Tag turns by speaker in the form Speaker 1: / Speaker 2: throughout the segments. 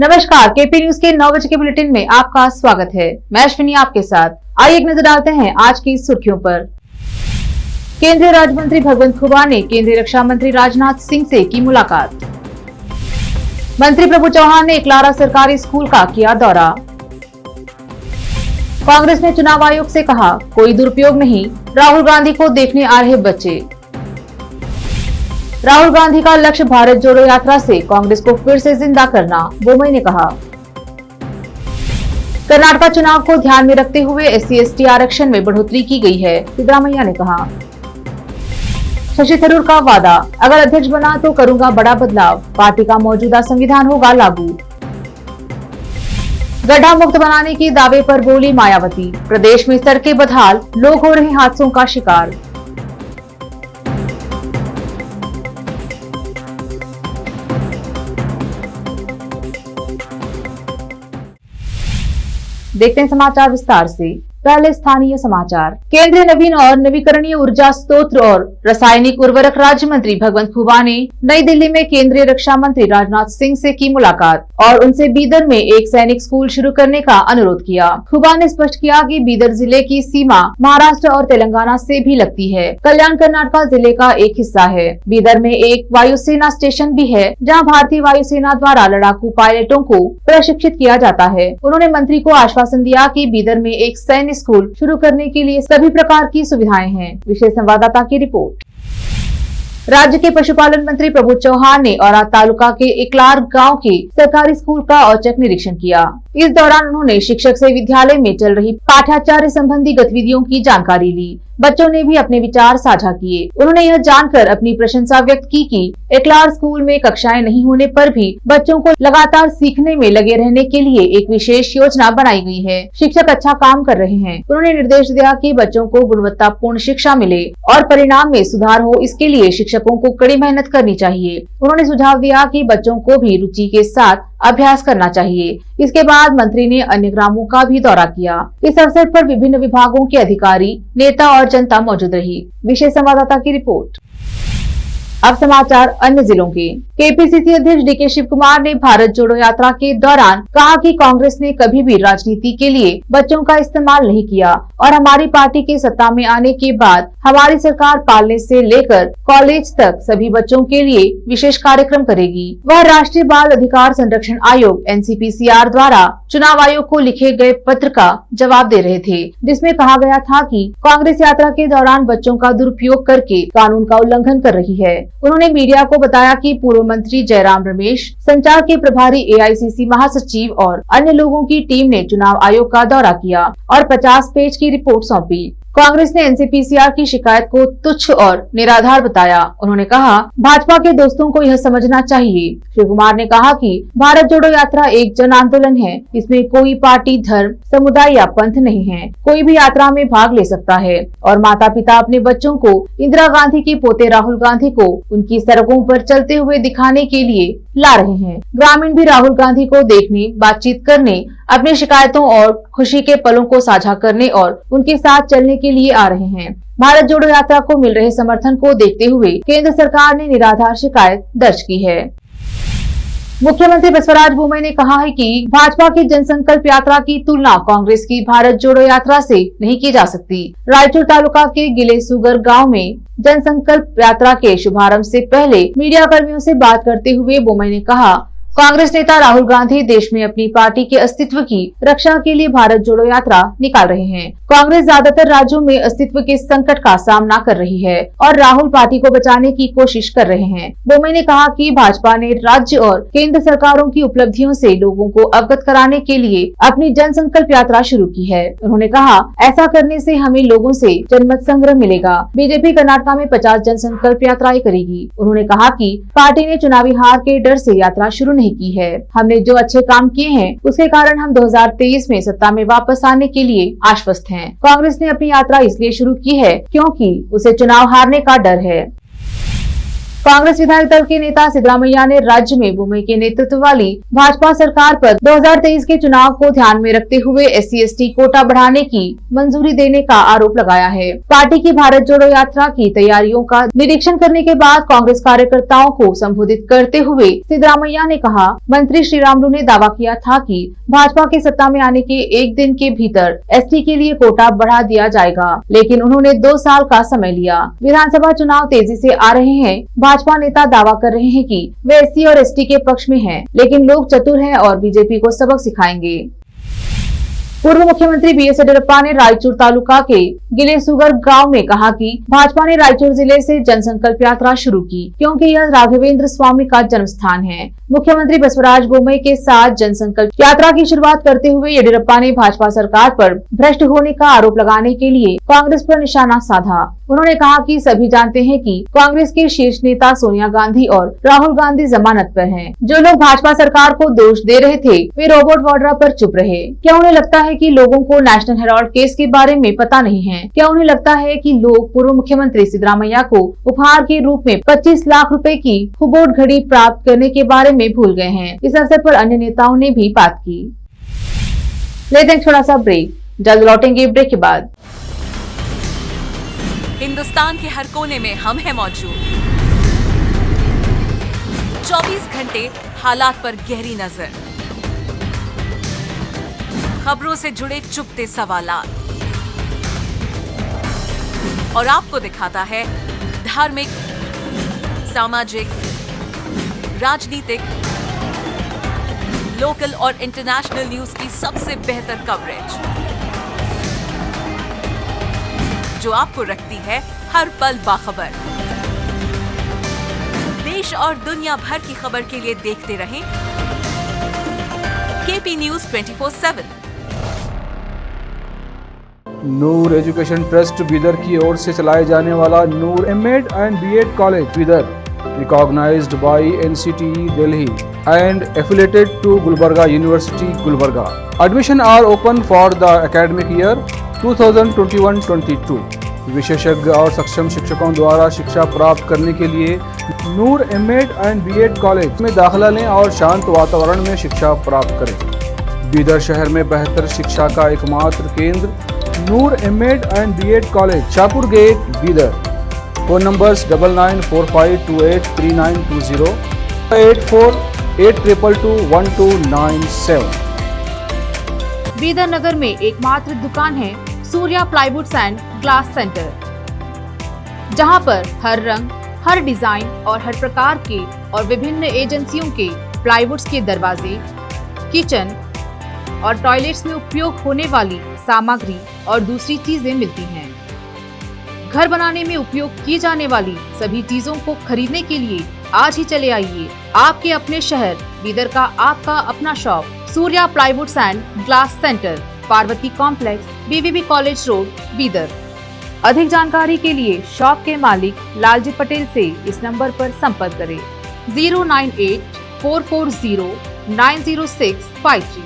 Speaker 1: नमस्कार, KP news के 9 बजे के बुलेटिन में आपका स्वागत है। मैं अश्विनी आपके साथ। आइए एक नजर डालते हैं आज की सुर्खियों पर। केंद्रीय राज्य मंत्री भगवंत खुबा ने केंद्रीय रक्षा मंत्री राजनाथ सिंह से की मुलाकात। मंत्री प्रभु चौहान ने एकलारा सरकारी स्कूल का किया दौरा। कांग्रेस ने चुनाव आयोग से कहा, कोई दुरुपयोग नहीं, राहुल गांधी को देखने आ रहे बच्चे। राहुल गांधी का लक्ष्य भारत जोड़ो यात्रा से कांग्रेस को फिर से जिंदा करना, बोमई ने कहा। कर्नाटक चुनाव को ध्यान में रखते हुए SC/ST आरक्षण में बढ़ोतरी की गई है, सिद्धरामैया ने कहा। शशि थरूर का वादा, अगर अध्यक्ष बना तो करूंगा बड़ा बदलाव, पार्टी का मौजूदा संविधान होगा लागू। गड्ढा मुक्त बनाने के दावे पर बोली मायावती, प्रदेश में सड़कें बदहाल, लोग हो रहे हादसों का शिकार। देखते हैं समाचार विस्तार से। पहले स्थानीय समाचार। केंद्रीय नवीन और नवीकरणीय ऊर्जा स्रोत और रासायनिक उर्वरक राज्य मंत्री भगवंत खुबा ने नई दिल्ली में केंद्रीय रक्षा मंत्री राजनाथ सिंह से की मुलाकात और उनसे बीदर में एक सैनिक स्कूल शुरू करने का अनुरोध किया। खुबा ने स्पष्ट किया कि बीदर जिले की सीमा महाराष्ट्र और तेलंगाना से भी लगती है। कल्याण कर्नाटक जिले का एक हिस्सा है। बीदर में एक वायुसेना स्टेशन भी है, जहाँ भारतीय वायुसेना द्वारा लड़ाकू पायलटों को प्रशिक्षित किया जाता है। उन्होंने मंत्री को आश्वासन दिया कि बीदर में एक सैन्य स्कूल शुरू करने के लिए सभी प्रकार की सुविधाएं हैं। विशेष संवाददाता की रिपोर्ट। राज्य के पशुपालन मंत्री प्रभु चौहान ने औराद तालुका के एकलार गांव के सरकारी स्कूल का औचक निरीक्षण किया। इस दौरान उन्होंने शिक्षक से विद्यालय में चल रही पाठ्याचार्य संबंधी गतिविधियों की जानकारी ली। बच्चों ने भी अपने विचार साझा किए। उन्होंने यह जानकर अपनी प्रशंसा व्यक्त की कि एकलार स्कूल में कक्षाएं नहीं होने पर भी बच्चों को लगातार सीखने में लगे रहने के लिए एक विशेष योजना बनाई गई है। शिक्षक अच्छा काम कर रहे हैं। उन्होंने निर्देश दिया कि बच्चों को गुणवत्तापूर्ण शिक्षा मिले और परिणाम में सुधार हो, इसके लिए शिक्षकों को कड़ी मेहनत करनी चाहिए। उन्होंने सुझाव दिया कि बच्चों को भी रुचि के साथ अभ्यास करना चाहिए। इसके बाद मंत्री ने अन्य ग्रामों का भी दौरा किया। इस अवसर पर विभिन्न विभागों के अधिकारी, नेता और जनता मौजूद रही। विशेष संवाददाता की रिपोर्ट। अब समाचार अन्य जिलों के। KPCC अध्यक्ष DK शिव कुमार ने भारत जोड़ो यात्रा के दौरान कहा कि कांग्रेस ने कभी भी राजनीति के लिए बच्चों का इस्तेमाल नहीं किया और हमारी पार्टी के सत्ता में आने के बाद हमारी सरकार पालने से लेकर कॉलेज तक सभी बच्चों के लिए विशेष कार्यक्रम करेगी। वह राष्ट्रीय बाल अधिकार संरक्षण आयोग NCPCR द्वारा चुनाव आयोग को लिखे गए पत्र का जवाब दे रहे थे, जिसमें कहा गया था कि कांग्रेस यात्रा के दौरान बच्चों का दुरुपयोग करके कानून का उल्लंघन कर रही है। उन्होंने मीडिया को बताया कि पूर्व मंत्री जयराम रमेश, संचार के प्रभारी AICC महासचिव और अन्य लोगों की टीम ने चुनाव आयोग का दौरा किया और 50 पेज की रिपोर्ट सौंपी। कांग्रेस ने NCPCR की शिकायत को तुच्छ और निराधार बताया। उन्होंने कहा, भाजपा के दोस्तों को यह समझना चाहिए। श्री कुमार ने कहा कि भारत जोड़ो यात्रा एक जन आंदोलन है। इसमें कोई पार्टी, धर्म, समुदाय या पंथ नहीं है। कोई भी यात्रा में भाग ले सकता है और माता पिता अपने बच्चों को इंदिरा गांधी के पोते राहुल गांधी को उनकी सड़कों पर चलते हुए दिखाने के लिए ला रहे हैं। ग्रामीण भी राहुल गांधी को देखने, बातचीत करने, अपनी शिकायतों और खुशी के पलों को साझा करने और उनके साथ चलने के लिए आ रहे हैं। भारत जोड़ो यात्रा को मिल रहे समर्थन को देखते हुए केंद्र सरकार ने निराधार शिकायत दर्ज की है। मुख्यमंत्री बसवराज बोमई ने कहा है कि भाजपा की जनसंकल्प यात्रा की तुलना कांग्रेस की भारत जोड़ो यात्रा से नहीं की जा सकती। रायचूर तालुका के गिलेसुगर गांव में जनसंकल्प यात्रा के शुभारंभ से पहले मीडिया कर्मियों से बात करते हुए बोमई ने कहा, कांग्रेस नेता राहुल गांधी देश में अपनी पार्टी के अस्तित्व की रक्षा के लिए भारत जोड़ो यात्रा निकाल रहे हैं। कांग्रेस ज्यादातर राज्यों में अस्तित्व के संकट का सामना कर रही है और राहुल पार्टी को बचाने की कोशिश कर रहे हैं। बोमई ने कहा कि भाजपा ने राज्य और केंद्र सरकारों की उपलब्धियों से लोगों को अवगत कराने के लिए अपनी जनसंकल्प यात्रा शुरू की है। उन्होंने कहा, ऐसा करने से हमें लोगों से जनमत संग्रह मिलेगा। बीजेपी कर्नाटक में 50 जनसंकल्प यात्राएं करेगी। उन्होंने कहा कि पार्टी ने चुनावी हार के डर से यात्रा शुरू नहीं की है। हमने जो अच्छे काम किए हैं उसके कारण हम 2023 में सत्ता में वापस आने के लिए आश्वस्त हैं। कांग्रेस ने अपनी यात्रा इसलिए शुरू की है क्योंकि उसे चुनाव हारने का डर है। कांग्रेस विधायक दल के नेता सिद्धरामैया ने राज्य में भूमि के नेतृत्व वाली भाजपा सरकार पर 2023 के चुनाव को ध्यान में रखते हुए SC/ST कोटा बढ़ाने की मंजूरी देने का आरोप लगाया है। पार्टी की भारत जोड़ो यात्रा की तैयारियों का निरीक्षण करने के बाद कांग्रेस कार्यकर्ताओं को संबोधित करते हुए सिद्धरामैया ने कहा, मंत्री श्री रामुलु ने दावा किया था कि भाजपा के सत्ता में आने के एक दिन के भीतर ST के लिए कोटा बढ़ा दिया जाएगा, लेकिन उन्होंने 2 साल का समय लिया। विधानसभा चुनाव तेजी से आ रहे हैं। भाजपा नेता दावा कर रहे हैं कि वे SC और ST के पक्ष में हैं, लेकिन लोग चतुर हैं और बीजेपी को सबक सिखाएंगे। पूर्व मुख्यमंत्री BS येडियुरप्पा ने रायचूर तालुका के गिलेसुगर गांव में कहा कि भाजपा ने रायचूर जिले से जनसंकल्प यात्रा शुरू की, क्योंकि यह राघवेंद्र स्वामी का जन्म स्थान है। मुख्यमंत्री बसवराज बोम्मई के साथ जनसंकल्प यात्रा की शुरुआत करते हुए येडियुरप्पा ने भाजपा सरकार पर भ्रष्ट होने का आरोप लगाने के लिए कांग्रेस पर निशाना साधा। उन्होंने कहा कि सभी जानते हैं कि कांग्रेस के शीर्ष नेता सोनिया गांधी और राहुल गांधी जमानत पर हैं। जो लोग भाजपा सरकार को दोष दे रहे थे, वे रॉबर्ट वाड्रा पर चुप रहे। क्या उन्हें लगता है कि लोगों को नेशनल हेराल्ड केस के बारे में पता नहीं है? क्या उन्हें लगता है कि लोग पूर्व मुख्यमंत्री सिद्धरामैया को उपहार के रूप में 25 लाख रुपए की हुबोट घड़ी प्राप्त करने के बारे में भूल गए हैं? इस अवसर पर अन्य नेताओं ने भी बात की। लेते हैं थोड़ा सा ब्रेक, जल्द लौटेंगे ब्रेक के बाद।
Speaker 2: हिंदुस्तान के हर कोने में हम हैं मौजूद। 24 घंटे हालात पर गहरी नजर, खबरों से जुड़े चुपते सवालात, और आपको दिखाता है धार्मिक, सामाजिक, राजनीतिक, लोकल और इंटरनेशनल न्यूज की सबसे बेहतर कवरेज, जो आपको रखती है हर पल बाखबर। देश और दुनिया भर की खबर के लिए देखते रहें KP News 24/7।
Speaker 3: नूर एजुकेशन ट्रस्ट बीदर की ओर से चलाए जाने वाला नूर M.Ed and B.Ed college Bidar, recognized by NCTE Delhi and affiliated to Gulbarga University, Gulbarga. Admission are open for the academic year 2021-22। विशेषज्ञ और सक्षम शिक्षकों द्वारा शिक्षा प्राप्त करने के लिए नूर M.Ed and B.Ed कॉलेज में दाखिला लें और शांत वातावरण में शिक्षा प्राप्त करें। बीदर शहर में बेहतर शिक्षा का एकमात्र केंद्र Noor M.Ed and B.Ed college, Shahpur gate, Bidar. Phone numbers 9945283920, 8482221297।
Speaker 1: Bidar नगर में एकमात्र दुकान है Surya plywoods and glass centre, जहां पर हर रंग, हर डिजाइन और हर प्रकार के और विभिन्न एजेंसियों के प्लाईवुड्स के दरवाजे, किचन और टॉयलेट्स में उपयोग होने वाली सामग्री और दूसरी चीजें मिलती हैं। घर बनाने में उपयोग की जाने वाली सभी चीजों को खरीदने के लिए आज ही चले आइए आपके अपने शहर बीदर का आपका अपना shop Surya plywoods and glass centre, Parvati complex, BVB college road, Bidar. अधिक जानकारी के लिए शॉप के मालिक लालजी पटेल से इस नंबर पर संपर्क करें 098-440-90653।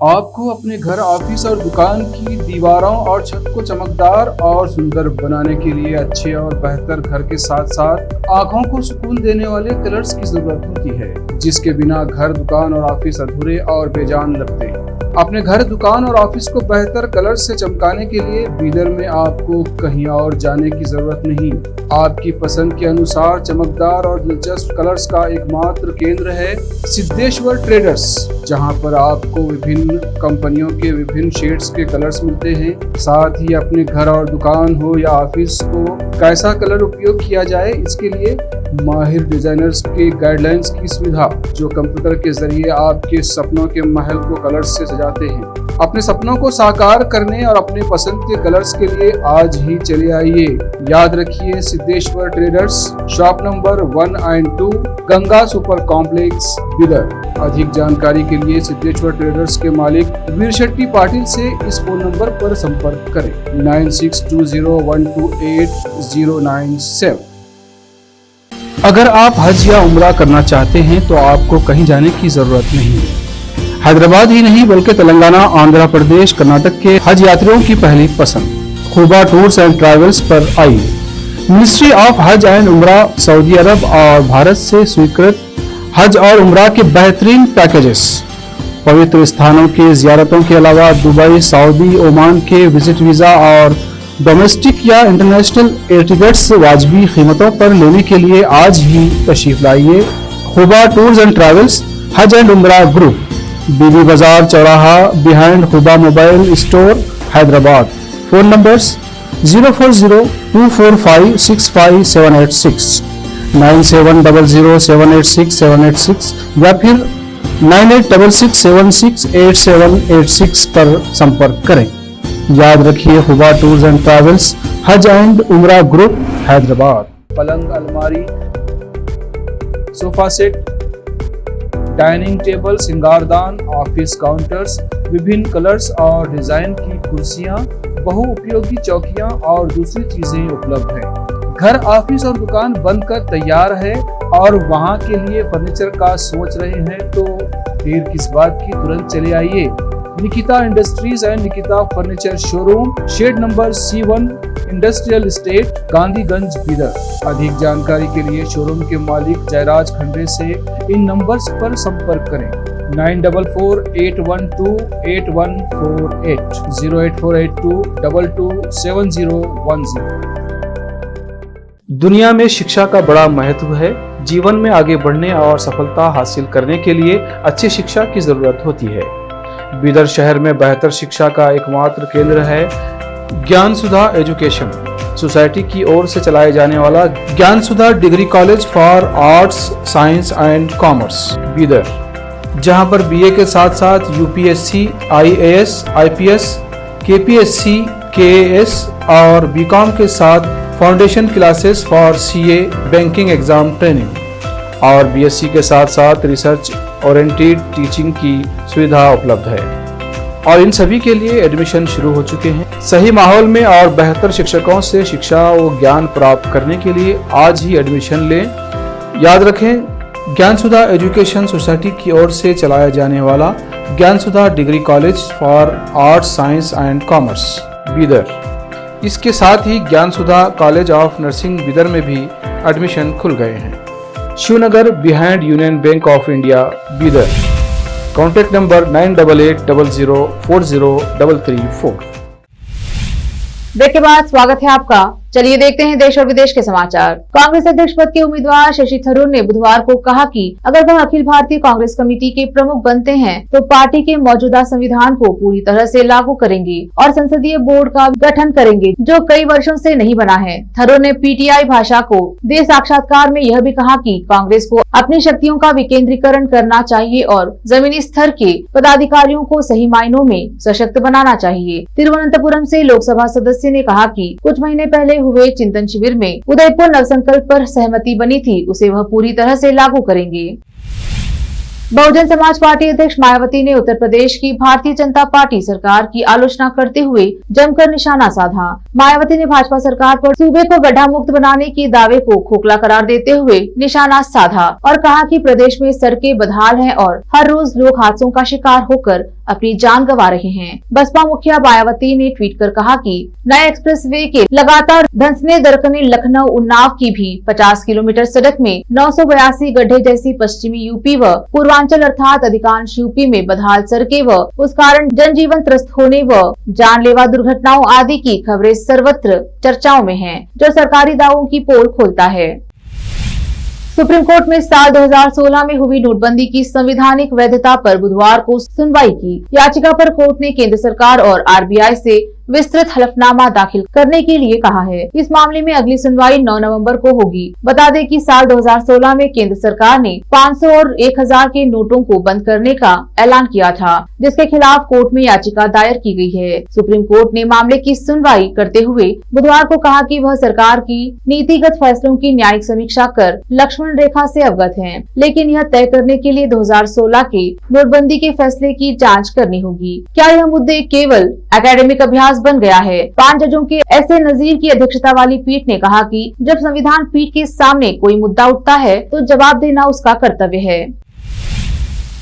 Speaker 3: आपको अपने घर, ऑफिस और दुकान की दीवारों और छत को चमकदार और सुंदर बनाने के लिए अच्छे और बेहतर घर के साथ साथ आंखों को सुकून देने वाले कलर्स की जरूरत होती है, जिसके बिना घर, दुकान और ऑफिस अधूरे और बेजान लगते हैं। अपने घर, दुकान और ऑफिस को बेहतर कलर्स से चमकाने के लिए बीदर में आपको कहीं और जाने की जरूरत नहीं। आपकी पसंद के अनुसार चमकदार और दिलचस्प कलर्स का एकमात्र केंद्र है सिद्धेश्वर ट्रेडर्स, जहां पर आपको विभिन्न कंपनियों के विभिन्न शेड्स के कलर्स मिलते हैं। साथ ही अपने घर और दुकान हो या ऑफिस को कैसा कलर उपयोग किया जाए, इसके लिए माहिर डिजाइनर्स के गाइडलाइंस की सुविधा, जो कंप्यूटर के जरिए आपके सपनों के महल को कलर्स से सजाते हैं। अपने सपनों को साकार करने और अपने पसंद के कलर्स के लिए आज ही चले आइए। याद रखिए, Siddheshwar traders, shop number 1 and 2, Ganga super complex, Bidar. अधिक जानकारी के लिए सिद्धेश्वर ट्रेडर्स के मालिक वीर शेट्टी पाटिल से इस फोन नंबर पर संपर्क करें 9620128097। अगर आप हज या उम्रा करना चाहते हैं तो आपको कहीं जाने की जरूरत नहीं है। हैदराबाद ही नहीं बल्कि तेलंगाना, आंध्र प्रदेश, कर्नाटक के हज यात्रियों की पहली पसंद खुबा टूर्स एंड ट्रैवल्स पर आइए। मिनिस्ट्री ऑफ हज एंड उम्रा सऊदी अरब और भारत से स्वीकृत हज और उम्रा के बेहतरीन पैकेजेस, पवित्र स्थानों की जियारतों के अलावा दुबई, सऊदी, ओमान के विजिट वीजा और डोमेस्टिक या इंटरनेशनल एयर टिकट्स वाजबी कीमतों पर लेने के लिए आज ही तशरीफ लाइए। Huba tours and travels, Hajj and Umrah group, Bibi Bazaar चौराहा, behind Huba mobile store, Hyderabad. Phone numbers 04024565786, 9700786786 या फिर 9866768786 पर संपर्क करें। याद रखिए, Huba tours and travels, Hajj and Umrah group, Hyderabad. पलंग, अलमारी, सोफा सेट, डाइनिंग टेबल, सिंगारदान, ऑफिस काउंटर्स, विभिन्न कलर्स और डिजाइन की कुर्सियां, बहुउपयोगी चौकियां और दूसरी चीजें उपलब्ध हैं। घर, ऑफिस और दुकान बनकर तैयार है और वहां के लिए फर्नीचर का सोच रहे हैं तो देर किस बात की, तुरंत चले आइए। Nikita industries and Nikita furniture showroom, shed number C1, industrial state, Gandhiganj, Bidar. अधिक जानकारी के लिए शोरूम के मालिक जयराज खंडे से इन नंबर्स पर संपर्क करें। 9448128148, 08482227010। दुनिया में शिक्षा का बड़ा महत्व है। जीवन में आगे बढ़ने और सफलता हासिल करने के लिए अच्छी शिक्षा की जरूरत होती है। बीदर शहर में बेहतर शिक्षा का एकमात्र केंद्र है ज्ञान सुधा एजुकेशन सोसाइटी की ओर से चलाए जाने वाला Gyan Sudha degree college for arts, science and commerce, Bidar, जहां पर बीए के साथ साथ UPSC, IAS, IPS, KPSC, KAS और बीकॉम के साथ foundation classes for CA, banking exam training और बीएससी के साथ साथ रिसर्च ओरिएंटेड टीचिंग की सुविधा उपलब्ध है और इन सभी के लिए एडमिशन शुरू हो चुके हैं। सही माहौल में और बेहतर शिक्षकों से शिक्षा व ज्ञान प्राप्त करने के लिए आज ही एडमिशन लें। याद रखें, ज्ञान सुधा एजुकेशन सोसाइटी की ओर से चलाया जाने वाला Gyan Sudha degree college for arts, science and commerce, Bidar. इसके साथ ही Gyan Sudha college of nursing Bidar में भी एडमिशन खुल गए हैं। Shivnagar, behind union bank of India, Bidar. Contact number 988800403334।
Speaker 1: Break के बाद स्वागत है आपका। चलिए देखते हैं देश और विदेश के समाचार। कांग्रेस अध्यक्ष पद के उम्मीदवार शशि थरूर ने बुधवार को कहा कि अगर वह अखिल भारतीय कांग्रेस कमेटी के प्रमुख बनते हैं तो पार्टी के मौजूदा संविधान को पूरी तरह से लागू करेंगे और संसदीय बोर्ड का गठन करेंगे जो कई वर्षों से नहीं बना है। थरूर ने पीटीआई भाषा को दे साक्षात्कार में यह भी कहा कि कांग्रेस को अपनी शक्तियों का विकेंद्रीकरण करना चाहिए और जमीनी स्तर के पदाधिकारियों को सही मायनों में सशक्त बनाना चाहिए। तिरुवनंतपुरम से लोकसभा सदस्य ने कहा कि कुछ महीने पहले हुए चिंतन शिविर में उदयपुर नवसंकल्प पर सहमति बनी थी, उसे वह पूरी तरह से लागू करेंगे। बहुजन समाज पार्टी अध्यक्ष मायावती ने उत्तर प्रदेश की भारतीय जनता पार्टी सरकार की आलोचना करते हुए जमकर निशाना साधा। मायावती ने भाजपा सरकार पर सूबे को गड्ढा मुक्त बनाने के दावे को खोखला करार देते हुए निशाना साधा और कहा कि प्रदेश में सड़कें बदहाल हैं और हर रोज लोग हादसों का शिकार होकर अपनी जान गंवा रहे हैं। बसपा मुखिया मायावती ने ट्वीट कर कहा कि नए एक्सप्रेसवे के लगातार धंसने दरकने लखनऊ उन्नाव की भी 50 किलोमीटर सड़क में 982 गड्ढे जैसी पश्चिमी यूपी व पूर्वांचल अर्थात अधिकांश यूपी में बदहाल सड़कें व उस कारण जनजीवन त्रस्त होने व जानलेवा दुर्घटनाओं आदि की खबरें सर्वत्र चर्चाओं में हैं, जो सरकारी दावों की पोल खोलता है। सुप्रीम कोर्ट में साल 2016 में हुई नोटबंदी की संवैधानिक वैधता पर बुधवार को सुनवाई की। याचिका पर कोर्ट ने केंद्र सरकार और आरबीआई से विस्तृत हलफनामा दाखिल करने के लिए कहा है। इस मामले में अगली सुनवाई 9 नवंबर को होगी। बता दें कि साल 2016 में केंद्र सरकार ने 500 और 1000 के नोटों को बंद करने का ऐलान किया था, जिसके खिलाफ कोर्ट में याचिका दायर की गई है। सुप्रीम कोर्ट ने मामले की सुनवाई करते हुए बुधवार को कहा कि वह सरकार की नीतिगत फैसलों की न्यायिक समीक्षा कर लक्ष्मण रेखा से अवगत है, लेकिन यह तय करने के लिए 2016 के नोटबंदी के फैसले की जाँच करनी होगी। क्या यह मुद्दे केवल एकेडमिक अभ्यास बन गया है? 5 जजों के ऐसे नजीर की अध्यक्षता वाली पीठ ने कहा कि जब संविधान पीठ के सामने कोई मुद्दा उठता है तो जवाब देना उसका कर्तव्य है।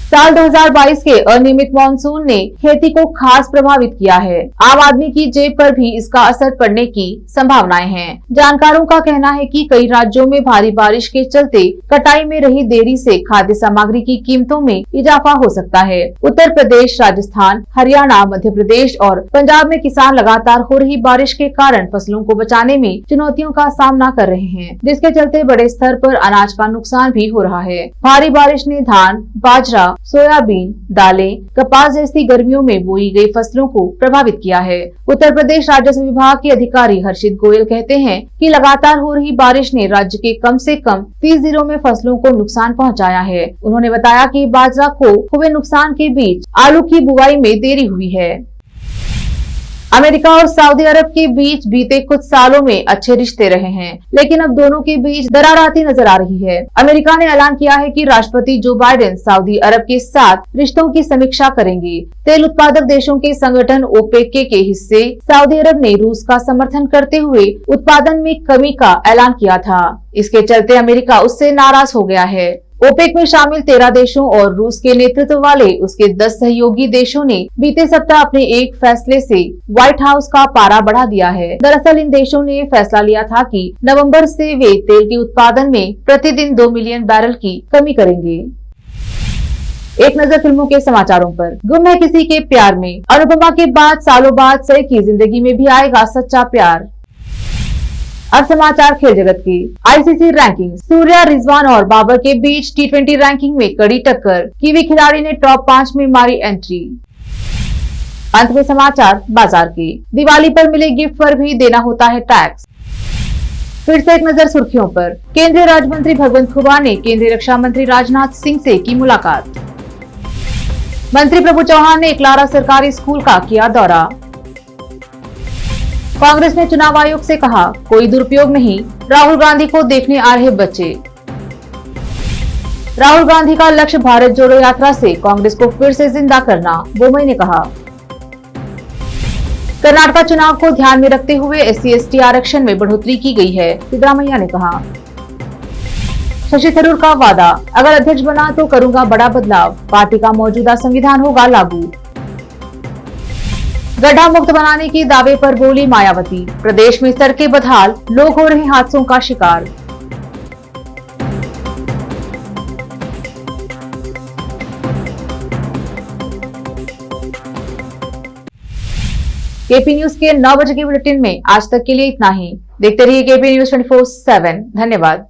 Speaker 1: साल 2022 के अनियमित मानसून ने खेती को खास प्रभावित किया है। आम आदमी की जेब पर भी इसका असर पड़ने की संभावनाएं हैं। जानकारों का कहना है कि कई राज्यों में भारी बारिश के चलते कटाई में रही देरी से खाद्य सामग्री की कीमतों में इजाफा हो सकता है। उत्तर प्रदेश, राजस्थान, हरियाणा, मध्य प्रदेश और पंजाब में किसान लगातार हो रही बारिश के कारण फसलों को बचाने में चुनौतियों का सामना कर रहे हैं, जिसके चलते बड़े स्तर पर अनाज का नुकसान भी हो रहा है। भारी बारिश ने धान, बाजरा, सोयाबीन, दालें, कपास जैसी गर्मियों में बोई गई फसलों को प्रभावित किया है। उत्तर प्रदेश राजस्व विभाग के अधिकारी हर्षित गोयल कहते हैं कि लगातार हो रही बारिश ने राज्य के कम से कम 30 जिलों में फसलों को नुकसान पहुंचाया है। उन्होंने बताया कि बाजरा को हुए नुकसान के बीच आलू की बुआई में देरी हुई है। अमेरिका और सऊदी अरब के बीच बीते कुछ सालों में अच्छे रिश्ते रहे हैं, लेकिन अब दोनों के बीच दरार आती नजर आ रही है। अमेरिका ने ऐलान किया है कि राष्ट्रपति जो बाइडेन सऊदी अरब के साथ रिश्तों की समीक्षा करेंगे। तेल उत्पादक देशों के संगठन ओपेक के हिस्से सऊदी अरब ने रूस का समर्थन करते हुए उत्पादन में कमी का ऐलान किया था। इसके चलते अमेरिका उससे नाराज हो गया है। ओपेक में शामिल 13 देशों और रूस के नेतृत्व वाले उसके 10 सहयोगी देशों ने बीते सप्ताह अपने एक फैसले से व्हाइट हाउस का पारा बढ़ा दिया है। दरअसल इन देशों ने फैसला लिया था कि नवंबर से वे तेल के उत्पादन में प्रतिदिन 2 मिलियन बैरल की कमी करेंगे। एक नजर फिल्मों के समाचारों पर। गुम है किसी के प्यार में। अनुपमा के बाद सालों बाद सई की जिंदगी में भी आएगा सच्चा प्यार। अब समाचार खेल जगत की। ICC ranking. सूर्या, रिजवान और बाबर के बीच T20 रैंकिंग में कड़ी टक्कर। कीवी खिलाड़ी ने टॉप 5 में मारी एंट्री। अंत में समाचार बाजार के। दिवाली पर मिले गिफ्ट पर भी देना होता है टैक्स। फिर से एक नजर सुर्खियों पर। केंद्रीय राज्य मंत्री भगवंत खुबा ने केंद्रीय रक्षा मंत्री राजनाथ सिंह से की मुलाकात। मंत्री प्रभु चौहान ने एकलारा सरकारी स्कूल का किया दौरा। कांग्रेस ने चुनाव आयोग से कहा, कोई दुरुपयोग नहीं, राहुल गांधी को देखने आ रहे बच्चे। राहुल गांधी का लक्ष्य भारत जोड़ो यात्रा से कांग्रेस को फिर से जिंदा करना, बोमई ने कहा। कर्नाटक चुनाव को ध्यान में रखते हुए SC/ST आरक्षण में बढ़ोतरी की गई है, सिद्धरामैया ने कहा। शशि थरूर का वादा, अगर अध्यक्ष बना तो करूंगा बड़ा बदलाव, पार्टी का मौजूदा संविधान होगा लागू। गड्ढा मुक्त बनाने के दावे पर बोली मायावती, प्रदेश में सड़कें बदहाल, लोग हो रहे हादसों का शिकार। केपी न्यूज के 9 बजे के बुलेटिन में आज तक के लिए इतना ही। देखते रहिए केपी न्यूज 24/7। धन्यवाद।